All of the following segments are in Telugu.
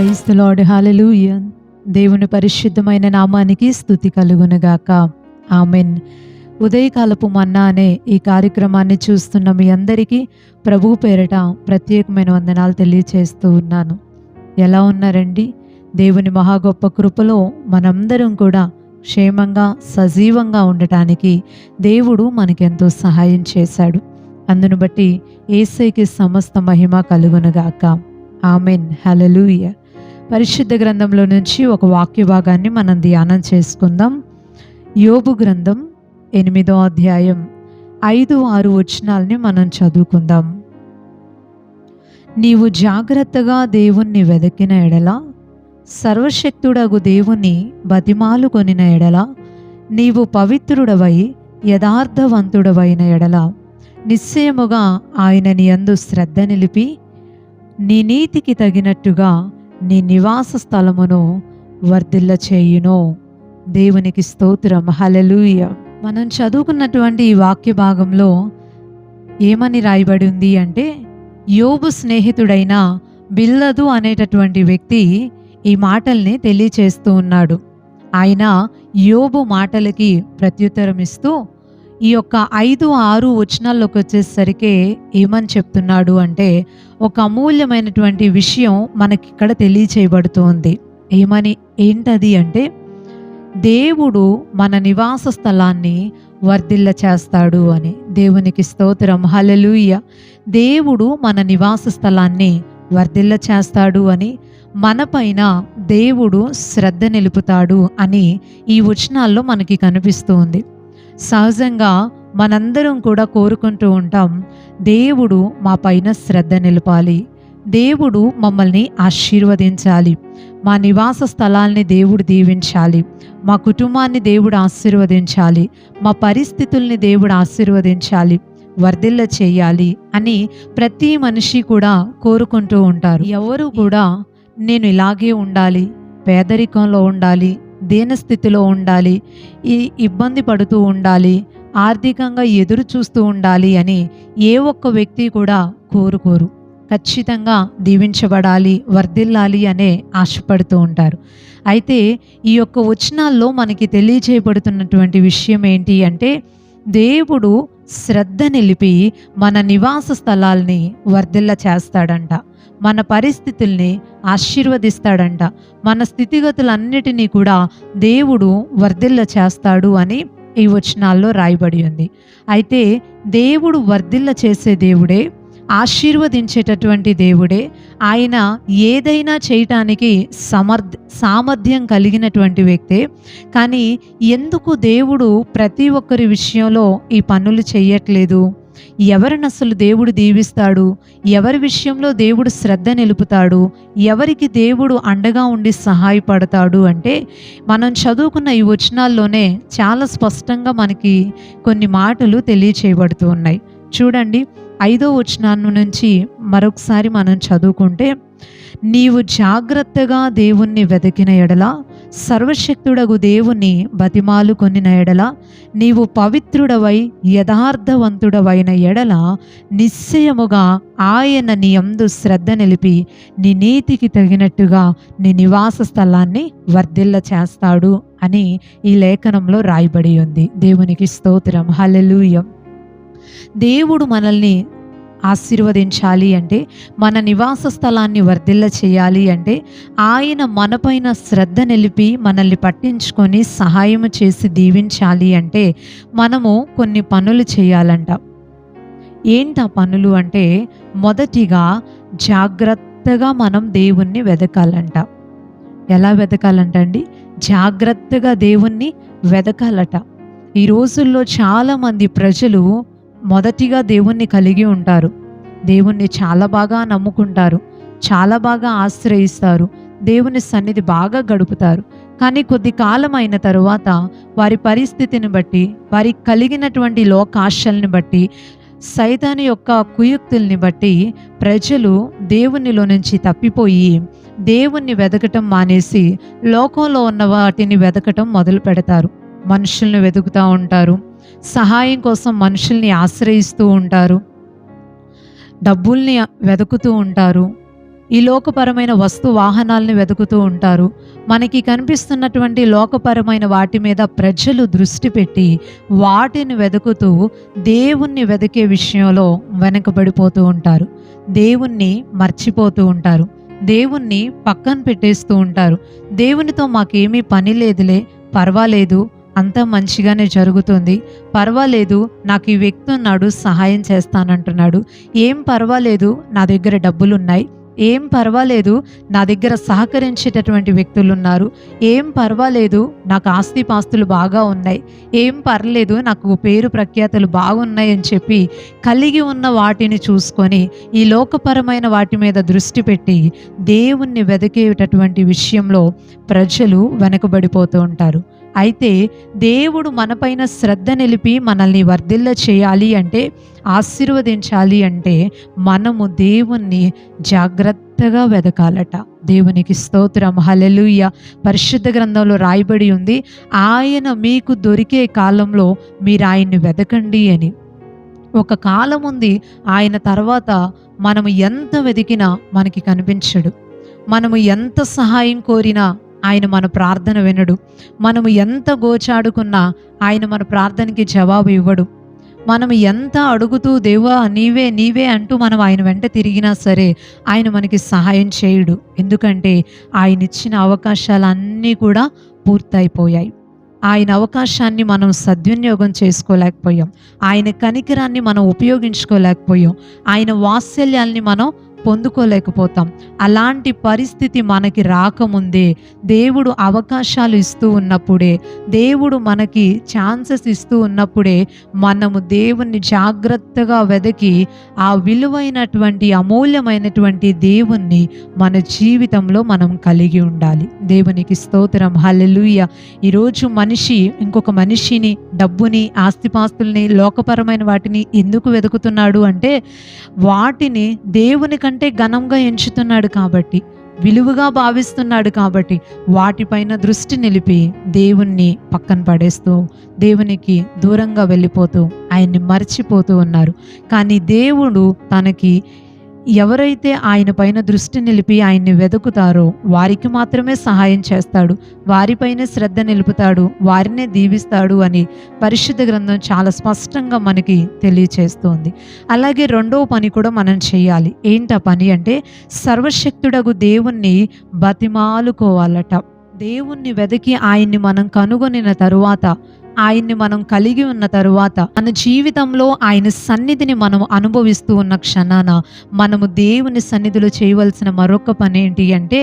ప్రైజ్ ది లార్డ్, హల్లెలూయా. దేవుని పరిశుద్ధమైన నామానికి స్తుతి కలుగునుగాక. ఆమెన్. ఉదయకాలపు మన్నా అనే ఈ కార్యక్రమాన్ని చూస్తున్న మీ అందరికీ ప్రభువు పేరట ప్రత్యేకమైన వందనాలు తెలియచేస్తూ ఉన్నాను. ఎలా ఉన్నారండి? దేవుని మహా గొప్ప కృపలో మనందరం కూడా క్షేమంగా సజీవంగా ఉండటానికి దేవుడు మనకెంతో సహాయం చేశాడు. అందును బట్టి యేసయ్యకి సమస్త మహిమ కలుగునుగాక. ఆమెన్, హల్లెలూయా. పరిశుద్ధ గ్రంథంలో నుంచి ఒక వాక్య భాగాన్ని మనం ధ్యానం చేసుకుందాం. యోబు గ్రంథం 8వ అధ్యాయం 5-6 వచనాల్ని మనం చదువుకుందాం. నీవు జాగ్రత్తగా దేవుణ్ణి వెదకిన ఎడల, సర్వశక్తుడగు దేవుని బతిమాలుకొనిన ఎడల, నీవు పవిత్రుడవై యథార్థవంతుడవైన ఎడల, నిశ్చయముగా ఆయన నీ యందు శ్రద్ధ నిలిపి నీ నీతికి తగినట్టుగా నీ నివాస స్థలమును వర్ధిల్ల చేయును. దేవునికి స్తోత్రం, హల్లెలూయా. మనం చదువుకున్నటువంటి ఈ వాక్య భాగంలో ఏమని రాయబడి ఉంది అంటే, యోబు స్నేహితుడైన బిల్దదు అనేటటువంటి వ్యక్తి ఈ మాటల్ని తెలియచేస్తూ ఉన్నాడు. ఆయన యోబు మాటలకి ప్రత్యుత్తరం ఇస్తూ ఈ యొక్క 5-6 వచనాల్లోకి వచ్చేసరికి ఏమని చెప్తున్నాడు అంటే, ఒక అమూల్యమైనటువంటి విషయం మనకి ఇక్కడ తెలియచేయబడుతుంది. ఏంటది అంటే, దేవుడు మన నివాస స్థలాన్ని వర్ధిల్ల చేస్తాడు అని. దేవునికి స్తోత్రం, హల్లెలూయా. దేవుడు మన నివాస స్థలాన్ని వర్ధిల్ల చేస్తాడు అని, మనపైన దేవుడు శ్రద్ధ నిలుపుతాడు అని ఈ వచనాల్లో మనకి కనిపిస్తూ ఉంది. సహజంగా మనందరం కూడా కోరుకుంటూ ఉంటాం, దేవుడు మా పైన శ్రద్ధ నిలపాలి, దేవుడు మమ్మల్ని ఆశీర్వదించాలి, మా నివాస స్థలాల్ని దేవుడు దీవించాలి, మా కుటుంబాన్ని దేవుడు ఆశీర్వదించాలి, మా పరిస్థితుల్ని దేవుడు ఆశీర్వదించాలి, వర్ధిల్ల చేయాలి అని ప్రతి మనిషి కూడా కోరుకుంటూ ఉంటారు. ఎవరు కూడా నేను ఇలాగే ఉండాలి, పేదరికంలో ఉండాలి, దీనస్థితిలో ఉండాలి, ఈ ఇబ్బంది పడుతూ ఉండాలి, ఆర్థికంగా ఎదురు చూస్తూ ఉండాలి అని ఏ ఒక్క వ్యక్తి కూడా కోరుకోరు. ఖచ్చితంగా దీవించబడాలి, వర్ధిల్లాలి అనే ఆశపడుతూ ఉంటారు. అయితే ఈ యొక్క వచనాల్లో మనకి తెలియజేయబడుతున్నటువంటి విషయం ఏంటి అంటే, దేవుడు శ్రద్ధ నిలిపి మన నివాస స్థలాల్ని వర్ధిల్ల చేస్తాడంట, మన పరిస్థితుల్ని ఆశీర్వదిస్తాడంట, మన స్థితిగతులన్నిటినీ కూడా దేవుడు వర్ధిల్ల చేస్తాడు అని ఈ వచనాల్లో రాయబడి ఉంది. అయితే దేవుడు వర్ధిల్ల చేసే దేవుడే, ఆశీర్వదించేటటువంటి దేవుడే, ఆయన ఏదైనా చేయటానికి సామర్థ్యం కలిగినటువంటి వ్యక్తే. కానీ ఎందుకు దేవుడు ప్రతి ఒక్కరి విషయంలో ఈ పనులు చేయట్లేదు? ఎవరిని అసలు దేవుడు దీవిస్తాడు? ఎవరి విషయంలో దేవుడు శ్రద్ధ నిలుపుతాడు? ఎవరికి దేవుడు అండగా ఉండి సహాయపడతాడు అంటే, మనం చదువుకున్న ఈ వచనాల్లోనే చాలా స్పష్టంగా మనకి కొన్ని మాటలు తెలియచేయబడుతూ ఉన్నాయి. చూడండి, 5వ వచనం నుంచి మరొకసారి మనం చదువుకుంటే, నీవు జాగ్రత్తగా దేవుణ్ణి వెతికిన ఎడల, సర్వశక్తుడగు దేవుని బతిమాలుకొనిన ఎడల, నీవు పవిత్రుడవై యథార్థవంతుడవైన ఎడల, నిశ్చయముగా ఆయన నీ యందు శ్రద్ధ నిలిపి నీ నీతికి తగినట్టుగా నీ నివాస స్థలాన్ని వర్ధిల్ల చేస్తాడు అని ఈ లేఖనంలో రాయబడి ఉంది. దేవునికి స్తోత్రం, హల్లెలూయా. దేవుడు మనల్ని ఆశీర్వదించాలి అంటే, మన నివాస స్థలాన్ని వర్ధిల్ల చేయాలి అంటే, ఆయన మనపైన శ్రద్ధ నిలిపి మనల్ని పట్టించుకొని సహాయం చేసి దీవించాలి అంటే, మనము కొన్ని పనులు చేయాలంట. ఏంటి ఆ పనులు అంటే, మొదటిగా జాగ్రత్తగా మనం దేవుణ్ణి వెదకాలంట. ఎలా వెదకాలంట అండి? జాగ్రత్తగా దేవుణ్ణి వెదకాలట. ఈ రోజుల్లో చాలామంది ప్రజలు మొదటిగా దేవుణ్ణి కలిగి ఉంటారు, దేవుణ్ణి చాలా బాగా నమ్ముకుంటారు, చాలా బాగా ఆశ్రయిస్తారు, దేవుని సన్నిధి బాగా గడుపుతారు. కానీ కొద్ది కాలం అయిన తరువాత వారి పరిస్థితిని బట్టి, వారికి కలిగినటువంటి లోకాశల్ని బట్టి, సైతాను యొక్క కుయుక్తుల్ని బట్టి ప్రజలు దేవునిలో నుంచి తప్పిపోయి దేవుణ్ణి వెదకటం మానేసి లోకంలో ఉన్న వాటిని వెదకటం మొదలు పెడతారు. మనుషుల్ని వెతుకుతూ ఉంటారు, సహాయం కోసం మనుషుల్ని ఆశ్రయిస్తూ ఉంటారు, డబ్బుల్ని వెతుకుతూ ఉంటారు, ఈ లోకపరమైన వస్తు వాహనాలని వెతుకుతూ ఉంటారు. మనకి కనిపిస్తున్నటువంటి లోకపరమైన వాటి మీద ప్రజలు దృష్టి పెట్టి వాటిని వెతుకుతూ దేవుణ్ణి వెతికే విషయంలో వెనకబడిపోతూ ఉంటారు. దేవుణ్ణి మర్చిపోతూ ఉంటారు. దేవుణ్ణి పక్కన పెట్టేస్తూ ఉంటారు. దేవునితో మాకేమీ పని లేదులే, పర్వాలేదు, అంతా మంచిగానే జరుగుతుంది, పర్వాలేదు, నాకు ఈ వ్యక్తి ఉన్నాడు, సహాయం చేస్తానంటున్నాడు, ఏం పర్వాలేదు, నా దగ్గర డబ్బులున్నాయి, ఏం పర్వాలేదు, నా దగ్గర సహకరించేటటువంటి వ్యక్తులు ఉన్నారు, ఏం పర్వాలేదు, నాకు ఆస్తిపాస్తులు బాగా ఉన్నాయి, ఏం పర్లేదు, నాకు పేరు ప్రఖ్యాతలు బాగున్నాయి అని చెప్పి కలిగి ఉన్న వాటిని చూసుకొని ఈ లోకపరమైన వాటి మీద దృష్టి పెట్టి దేవుణ్ణి వెతికేటటువంటి విషయంలో ప్రజలు వెనకబడిపోతూ ఉంటారు. అయితే దేవుడు మనపైన శ్రద్ధ నిలిపి మనల్ని వర్ధిల్ల చేయాలి అంటే, ఆశీర్వదించాలి అంటే మనము దేవుణ్ణి జాగ్రత్తగా వెదకాలట. దేవునికి స్తోత్రం, హల్లెలూయా. పరిశుద్ధ గ్రంథంలో రాయబడి ఉంది, ఆయన మీకు దొరికే కాలంలో మీరు ఆయన్ని వెదకండి అని. ఒక కాలం ఉంది, ఆయన తర్వాత మనము ఎంత వెతికినా మనకి కనిపించడు. మనము ఎంత సహాయం కోరినా ఆయన మన ప్రార్థన వినడు. మనము ఎంత గోచాడుకున్నా ఆయన మన ప్రార్థనకి జవాబు ఇవ్వడు. మనం ఎంత అడుగుతూ దేవా నీవే నీవే అంటూ మనం ఆయన వెంట తిరిగినా సరే ఆయన మనకి సహాయం చేయడు. ఎందుకంటే ఆయన ఇచ్చిన అవకాశాలన్నీ కూడా పూర్తయిపోయాయి. ఆయన అవకాశాన్ని మనం సద్వినియోగం చేసుకోలేకపోయాం. ఆయన కనికరాన్ని మనం ఉపయోగించుకోలేకపోయాం. ఆయన వాత్సల్యాల్ని మనం పొందుకోలేకపోతాం. అలాంటి పరిస్థితి మనకి రాకముందే దేవుడు అవకాశాలు ఇస్తూ ఉన్నప్పుడే, దేవుడు మనకి ఛాన్సెస్ ఇస్తూ ఉన్నప్పుడే మనము దేవుణ్ణి జాగ్రత్తగా వెదకి ఆ విలువైనటువంటి అమూల్యమైనటువంటి దేవుణ్ణి మన జీవితంలో మనం కలిగి ఉండాలి. దేవునికి స్తోత్రం, హల్లెలూయా. ఈరోజు మనిషి ఇంకొక మనిషిని, డబ్బుని, ఆస్తిపాస్తుల్ని, లోకపరమైన వాటిని ఎందుకు వెతుకుతున్నాడు అంటే వాటిని దేవుని కంటే ఘనంగా ఎంచుతున్నాడు కాబట్టి, విలువగా భావిస్తున్నాడు కాబట్టి వాటిపైన దృష్టి నిలిపి దేవుణ్ణి పక్కన పడేస్తూ, దేవునికి దూరంగా వెళ్ళిపోతూ, ఆయన్ని మర్చిపోతూ ఉన్నారు. కానీ దేవుడు తనకి ఎవరైతే ఆయన పైన దృష్టి నిలిపి ఆయన్ని వెతుకుతారో వారికి మాత్రమే సహాయం చేస్తాడు, వారిపైనే శ్రద్ధ నిలుపుతాడు, వారినే దీవిస్తాడు అని పరిశుద్ధ గ్రంథం చాలా స్పష్టంగా మనకి తెలియచేస్తుంది. అలాగే రెండవ పని కూడా మనం చేయాలి. ఏంటా పని అంటే సర్వశక్తుడగు దేవుణ్ణి బతిమాలుకోవాలట. దేవుణ్ణి వెతికి ఆయన్ని మనం కనుగొనిన తరువాత, ఆయన్ని మనం కలిగి ఉన్న తరువాత, మన జీవితంలో ఆయన సన్నిధిని మనం అనుభవిస్తూ ఉన్న క్షణాన మనము దేవుని సన్నిధిలో చేయవలసిన మరొక పని ఏంటి అంటే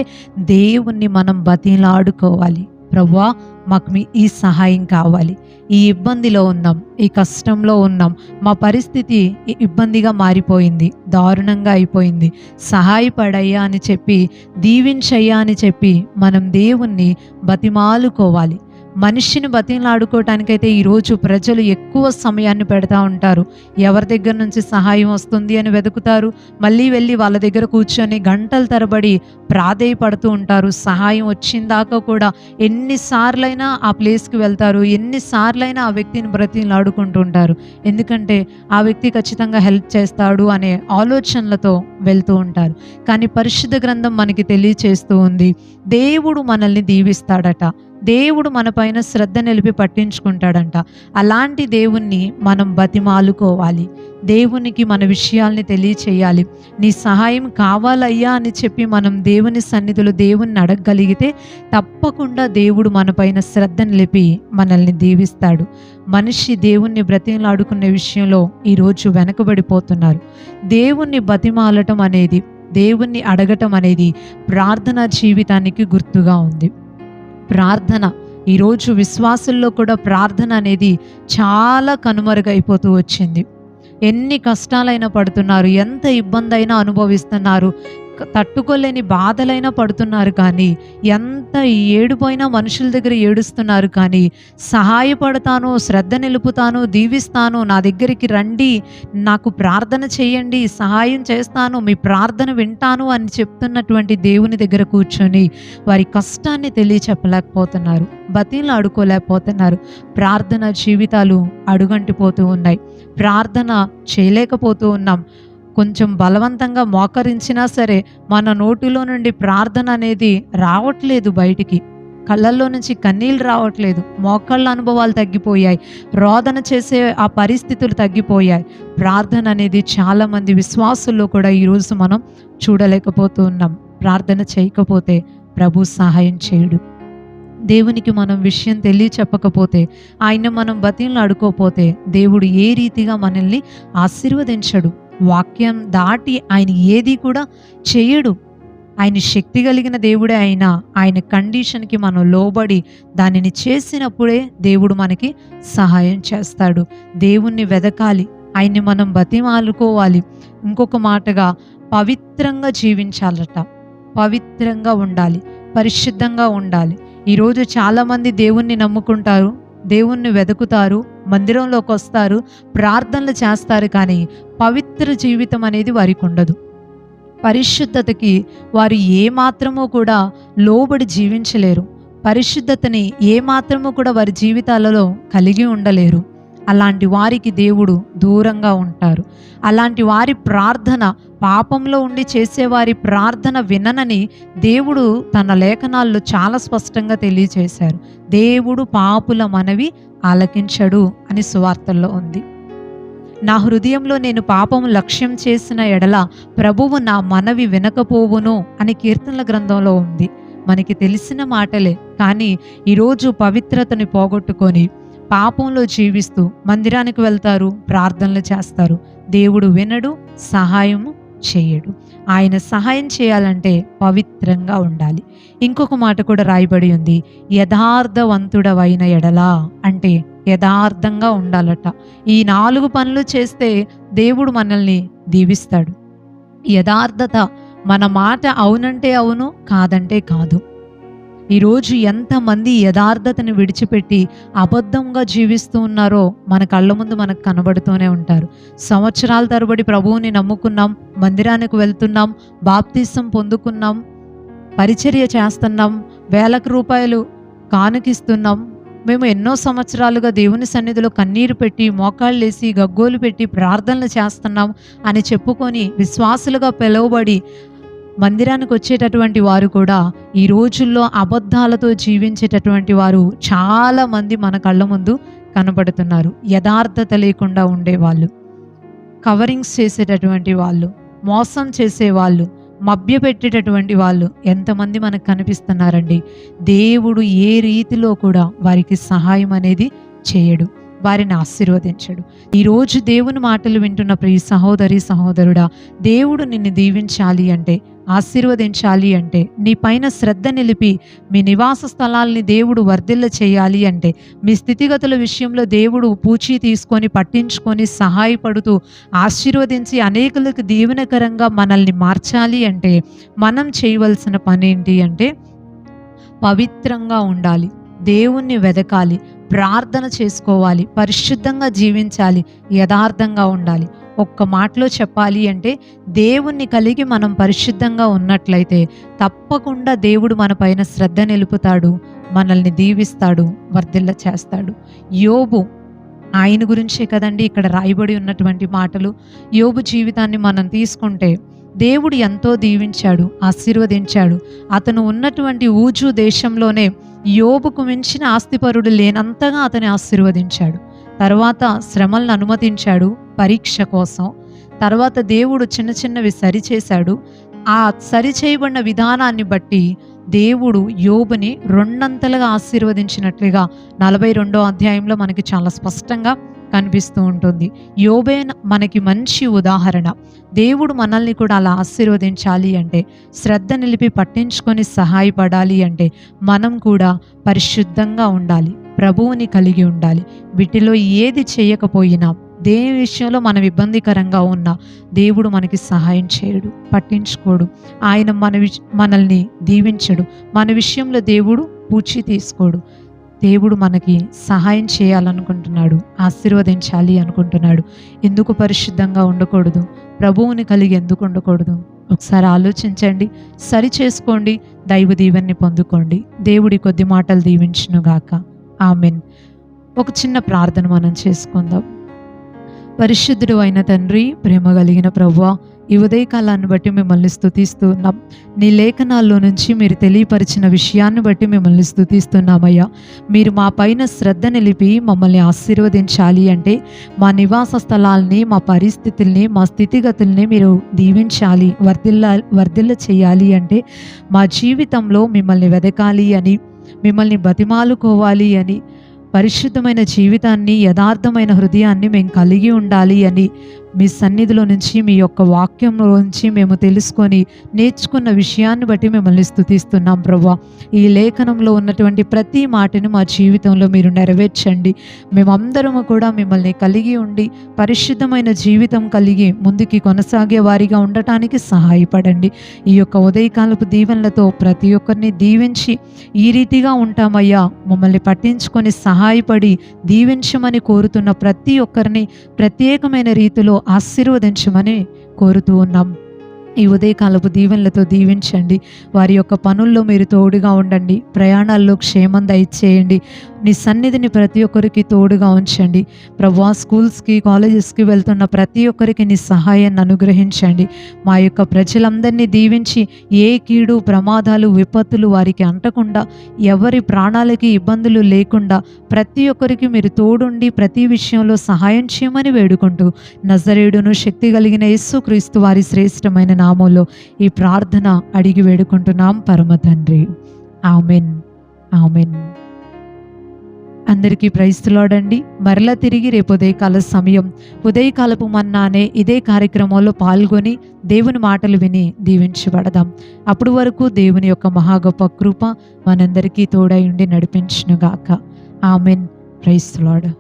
దేవుణ్ణి మనం బతిలాడుకోవాలి. ప్రభువా, మాకు ఈ సహాయం కావాలి, ఈ ఇబ్బందిలో ఉన్నాం, ఈ కష్టంలో ఉన్నాం, మా పరిస్థితి ఇబ్బందిగా మారిపోయింది, దారుణంగా అయిపోయింది, సహాయపడయ్యా అని చెప్పి, దీవించయ్యా అని చెప్పి మనం దేవుణ్ణి బతిమాలుకోవాలి. మనిషిని బతిలాడుకోవటానికైతే ఈరోజు ప్రజలు ఎక్కువ సమయాన్ని పెడతా ఉంటారు. ఎవరి దగ్గర నుంచి సహాయం వస్తుంది అని వెతుకుతారు. మళ్ళీ వెళ్ళి వాళ్ళ దగ్గర కూర్చొని గంటల తరబడి ప్రాధేయపడుతూ ఉంటారు. సహాయం వచ్చిందాకా కూడా ఎన్నిసార్లైనా ఆ ప్లేస్కి వెళ్తారు, ఎన్నిసార్లైనా ఆ వ్యక్తిని బ్రతిలాడుకుంటూ ఉంటారు. ఎందుకంటే ఆ వ్యక్తి ఖచ్చితంగా హెల్ప్ చేస్తాడు అనే ఆలోచనలతో వెళ్తూ ఉంటారు. కానీ పరిశుద్ధ గ్రంథం మనకి తెలియచేస్తూ ఉంది, దేవుడు మనల్ని దీవిస్తాడట, దేవుడు మన పైన శ్రద్ధ నిలిపి పట్టించుకుంటాడంట. అలాంటి దేవుణ్ణి మనం బతిమాలుకోవాలి, దేవునికి మన విషయాల్ని తెలియచేయాలి. నీ సహాయం కావాలయ్యా అని చెప్పి మనం దేవుని సన్నిధిలో దేవుణ్ణి అడగగలిగితే తప్పకుండా దేవుడు మన పైన శ్రద్ధ నిలిపి మనల్ని దీవిస్తాడు. మనిషి దేవుణ్ణి బ్రతిలాడుకునే విషయంలో ఈరోజు వెనకబడిపోతున్నారు. దేవుణ్ణి బతిమాలటం అనేది, దేవుణ్ణి అడగటం అనేది ప్రార్థనా జీవితానికి గుర్తుగా ఉంది. ప్రార్థన ఈరోజు విశ్వాసుల్లో కూడా ప్రార్థన అనేది చాలా కనుమరుగైపోతూ వచ్చింది. ఎన్ని కష్టాలైనా పడుతున్నారు, ఎంత ఇబ్బంది అయినా అనుభవిస్తున్నారు, తట్టుకోలేని బాధలైనా పడుతున్నారు, కానీ ఎంత ఏడుపోయినా మనుషుల దగ్గర ఏడుస్తున్నారు, కానీ సహాయపడతాను, శ్రద్ధ నిలుపుతాను, దీవిస్తాను, నా దగ్గరికి రండి, నాకు ప్రార్థన చేయండి, సహాయం చేస్తాను, మీ ప్రార్థన వింటాను అని చెప్తున్నటువంటి దేవుని దగ్గర కూర్చొని వారి కష్టాన్ని తెలియచెప్పలేకపోతున్నారు, బతిలాడుకోలేకపోతున్నారు. ప్రార్థన జీవితాలు అడుగంటిపోతూ ఉన్నాయి, ప్రార్థన చేయలేకపోతూ ఉన్నాం. కొంచెం బలవంతంగా మోకరించినా సరే మన నోటిలో నుండి ప్రార్థన అనేది రావట్లేదు బయటికి. కళ్ళల్లో నుంచి కన్నీళ్ళు రావట్లేదు. మోకాళ్ళ అనుభవాలు తగ్గిపోయాయి. రోదన చేసే ఆ పరిస్థితులు తగ్గిపోయాయి. ప్రార్థన అనేది చాలామంది విశ్వాసుల్లో కూడా ఈరోజు మనం చూడలేకపోతూ ఉన్నాం. ప్రార్థన చేయకపోతే ప్రభు సహాయం చేయడు. దేవునికి మనం విషయం చెప్పకపోతే, ఆయన మనం బతిమలాడుకోపోతే దేవుడు ఏ రీతిగా మనల్ని ఆశీర్వదించడు. వాక్యం దాటి ఆయన ఏది కూడా చేయడు. ఆయన శక్తి కలిగిన దేవుడే అయినా ఆయన కండిషన్కి మనం లోబడి దానిని చేసినప్పుడే దేవుడు మనకి సహాయం చేస్తాడు. దేవుణ్ణి వెదకాలి, ఆయన్ని మనం బతిమాలుకోవాలి. ఇంకొక మాటగా పవిత్రంగా జీవించాలట. పవిత్రంగా ఉండాలి, పరిశుద్ధంగా ఉండాలి. ఈరోజు చాలామంది దేవుణ్ణి నమ్ముకుంటారు, దేవుణ్ణి వెతుకుతారు, మందిరంలోకి వస్తారు, ప్రార్థనలు చేస్తారు, కానీ పవిత్ర జీవితం అనేది వారికి ఉండదు. పరిశుద్ధతకి వారు ఏమాత్రమూ కూడా లోబడి జీవించలేరు. పరిశుద్ధతని ఏమాత్రమూ కూడా వారి జీవితాలలో కలిగి ఉండలేరు. అలాంటి వారికి దేవుడు దూరంగా ఉంటారు. అలాంటి వారి ప్రార్థన, పాపంలో ఉండి చేసేవారి ప్రార్థన విననని దేవుడు తన లేఖనాల్లో చాలా స్పష్టంగా తెలియచేశారు. దేవుడు పాపుల మనవి ఆలకించడు అని సువార్తల్లో ఉంది. నా హృదయంలో నేను పాపము లక్ష్యం చేసిన ఎడల ప్రభువు నా మనవి వినకపోవును అని కీర్తనల గ్రంథంలో ఉంది. మనకి తెలిసిన మాటలే, కానీ ఈరోజు పవిత్రతని పోగొట్టుకొని పాపంలో జీవిస్తూ మందిరానికి వెళ్తారు, ప్రార్థనలు చేస్తారు. దేవుడు వినడు, సహాయము చేయడు. ఆయన సహాయం చేయాలంటే పవిత్రంగా ఉండాలి. ఇంకొక మాట కూడా రాయబడి ఉంది, యథార్థవంతుడవైన ఎడలా, అంటే యథార్థంగా ఉండాలట. ఈ 4 పనులు చేస్తే దేవుడు మనల్ని దీవిస్తాడు. యథార్థత, మన మాట అవునంటే అవును, కాదంటే కాదు. ఈరోజు ఎంతమంది యథార్థతను విడిచిపెట్టి అబద్ధంగా జీవిస్తూ ఉన్నారో మన కళ్ళ ముందు మనకు కనబడుతూనే ఉంటారు. సంవత్సరాల తరబడి ప్రభువుని నమ్ముకున్నాం, మందిరానికి వెళ్తున్నాం, బాప్తిసం పొందుకున్నాం, పరిచర్య చేస్తున్నాం, వేలకు రూపాయలు కానుకిస్తున్నాం. మేము ఎన్నో సంవత్సరాలుగా దేవుని సన్నిధిలో కన్నీరు పెట్టి, మోకాళ్ళేసి, గగ్గోలు పెట్టి ప్రార్థనలు చేస్తున్నాం అని చెప్పుకొని విశ్వాసులుగా పిలువబడి మందిరానికి వచ్చేటటువంటి వారు కూడా ఈ రోజుల్లో అబద్ధాలతో జీవించేటటువంటి వారు చాలామంది మన కళ్ళ ముందు కనబడుతున్నారు. యథార్థత లేకుండా ఉండేవాళ్ళు, కవరింగ్స్ చేసేటటువంటి వాళ్ళు, మోసం చేసేవాళ్ళు, మభ్యపెట్టేటటువంటి వాళ్ళు ఎంతమంది మనకు కనిపిస్తున్నారండి. దేవుడు ఏ రీతిలో కూడా వారికి సహాయం అనేది చేయడు, వారిని ఆశీర్వదించడు. ఈరోజు దేవుని మాటలు వింటున్న ప్రియ సహోదరి సహోదరుడా, దేవుడు నిన్ను దీవించాలి అంటే, ఆశీర్వదించాలి అంటే, నీ పైన శ్రద్ధ నిలిపి మీ నివాస స్థలాల్ని దేవుడు వర్ధిల్ల చేయాలి అంటే, మీ స్థితిగతుల విషయంలో దేవుడు పూచీ తీసుకొని పట్టించుకొని సహాయపడుతూ ఆశీర్వదించి అనేకులకు దీవెనకరంగా మనల్ని మార్చాలి అంటే మనం చేయవలసిన పని ఏంటి అంటే పవిత్రంగా ఉండాలి, దేవుణ్ణి వెదకాలి, ప్రార్థన చేసుకోవాలి, పరిశుద్ధంగా జీవించాలి, యథార్థంగా ఉండాలి. ఒక్క మాటలో చెప్పాలి అంటే దేవుణ్ణి కలిగి మనం పరిశుద్ధంగా ఉన్నట్లయితే తప్పకుండా దేవుడు మన పైన శ్రద్ధ నిలుపుతాడు, మనల్ని దీవిస్తాడు, వర్ధిల్ల చేస్తాడు. యోబు, ఆయన గురించే కదండి ఇక్కడ రాయబడి ఉన్నటువంటి మాటలు. యోబు జీవితాన్ని మనం తీసుకుంటే దేవుడు ఎంతో దీవించాడు, ఆశీర్వదించాడు. అతను ఉన్నటువంటి ఊజు దేశంలోనే యోబుకు మించిన ఆస్తిపరుడు లేనంతగా అతని ఆశీర్వదించాడు. తర్వాత శ్రమలను అనుమతించాడు పరీక్ష కోసం. తర్వాత దేవుడు చిన్న చిన్నవి సరిచేశాడు. ఆ సరిచేయబడిన విధానాన్ని బట్టి దేవుడు యోబుని 2 ఆశీర్వదించినట్లుగా 42వ అధ్యాయంలో మనకి చాలా స్పష్టంగా కనిపిస్తూ ఉంటుంది. యోబే మనకి మంచి ఉదాహరణ. దేవుడు మనల్ని కూడా అలా ఆశీర్వదించాలి అంటే, శ్రద్ధ నిలిపి పట్టించుకొని సహాయపడాలి అంటే మనం కూడా పరిశుద్ధంగా ఉండాలి, ప్రభువుని కలిగి ఉండాలి. వీటిలో ఏది చేయకపోయినా, దేని విషయంలో మనం ఇబ్బందికరంగా ఉన్నా దేవుడు మనకి సహాయం చేయడు, పట్టించుకోడు. ఆయన మనల్ని దీవించడు. మన విషయంలో దేవుడు పూచి తీసుకోడు. దేవుడు మనకి సహాయం చేయాలనుకుంటున్నాడు, ఆశీర్వదించాలి అనుకుంటున్నాడు. ఎందుకు పరిశుద్ధంగా ఉండకూడదు? ప్రభువుని కలిగి ఎందుకు ఉండకూడదు? ఒకసారి ఆలోచించండి, సరి చేసుకోండి, దైవ దీవెన్ని పొందుకోండి. దేవుడి కొద్ది మాటలు దీవించునుగాక. ఆమెన్. ఒక చిన్న ప్రార్థన మనం చేసుకుందాం. పరిశుద్ధుడు అయిన తండ్రి, ప్రేమ కలిగిన ప్రభువా, ఈ ఉదయకాలాన్ని బట్టి మిమ్మల్ని స్తుతిస్తున్నాం. నీ లేఖనాల్లో నుంచి మీరు తెలియపరిచిన విషయాన్ని బట్టి మిమ్మల్ని స్తుతిస్తున్నామయ్యా. మీరు మా పైన శ్రద్ధ నిలిపి మమ్మల్ని ఆశీర్వదించాలి అంటే మా నివాస స్థలాల్ని, మా పరిస్థితుల్ని, మా స్థితిగతుల్ని మీరు దీవించాలి, వర్ధిల్ల చేయాలి అంటే మా జీవితంలో మిమ్మల్ని వెదకాలి అని, మిమ్మల్ని బతిమాలుకోవాలి అని, పరిశుద్ధమైన జీవితాన్ని, యథార్థమైన హృదయాన్ని మేము కలిగి ఉండాలి అని మీ సన్నిధిలో నుంచి, మీ యొక్క వాక్యంలో నుంచి మేము తెలుసుకొని నేర్చుకున్న విషయాన్ని బట్టి మిమ్మల్ని స్తుతిస్తున్నాం ప్రభువా. ఈ లేఖనంలో ఉన్నటువంటి ప్రతి మాటను మా జీవితంలో మీరు నెరవేర్చండి. మేమందరము కూడా మిమ్మల్ని కలిగి ఉండి పరిశుద్ధమైన జీవితం కలిగి ముందుకి కొనసాగే వారిగా ఉండటానికి సహాయపడండి. ఈ యొక్క ఉదయకాలపు దీవెనలతో ప్రతి ఒక్కరిని దీవించి ఈ రీతిగా ఉంటామయ్యా, మమ్మల్ని పట్టించుకొని సహాయపడి దీవించమని కోరుతున్న ప్రతి ఒక్కరిని ప్రత్యేకమైన రీతిలో ఆశీర్వదించమని కోరుతూ ఉన్నాం. ఈ ఉదయకాలపు దీవెనలతో దీవించండి. వారి యొక్క పనుల్లో మీరు తోడుగా ఉండండి. ప్రయాణాల్లో క్షేమం దయచేయండి. నీ సన్నిధిని ప్రతి ఒక్కరికి తోడుగా ఉంచండి ప్రభువా. స్కూల్స్కి, కాలేజెస్కి వెళ్తున్న ప్రతి ఒక్కరికి నీ సహాయాన్ని అనుగ్రహించండి. మా యొక్క ప్రజలందరినీ దీవించి ఏ కీడు, ప్రమాదాలు, విపత్తులు వారికి అంటకుండా, ఎవరి ప్రాణాలకి ఇబ్బందులు లేకుండా ప్రతి ఒక్కరికి మీరు తోడుండి ప్రతి విషయంలో సహాయం చేయమని వేడుకుంటూ నజరేయుడును శక్తి కలిగిన యేసుక్రీస్తు వారి శ్రేష్టమైన నామంలో ఈ ప్రార్థన అడిగి వేడుకుంటున్నాం పరమ తండ్రి. Amen, amen. అందరికీ ప్రైజ్ ది లార్డ్ అండి. మరలా తిరిగి రేపు ఉదయకాల సమయం ఉదయకాలపు మన్నానే ఇదే కార్యక్రమంలో పాల్గొని దేవుని మాటలు విని దీవించబడదాం. అప్పుడు వరకు దేవుని యొక్క మహా గొప్ప కృప మనందరికీ తోడై ఉండి నడిపించునుగాక. ఆమెన్. Praise the lord.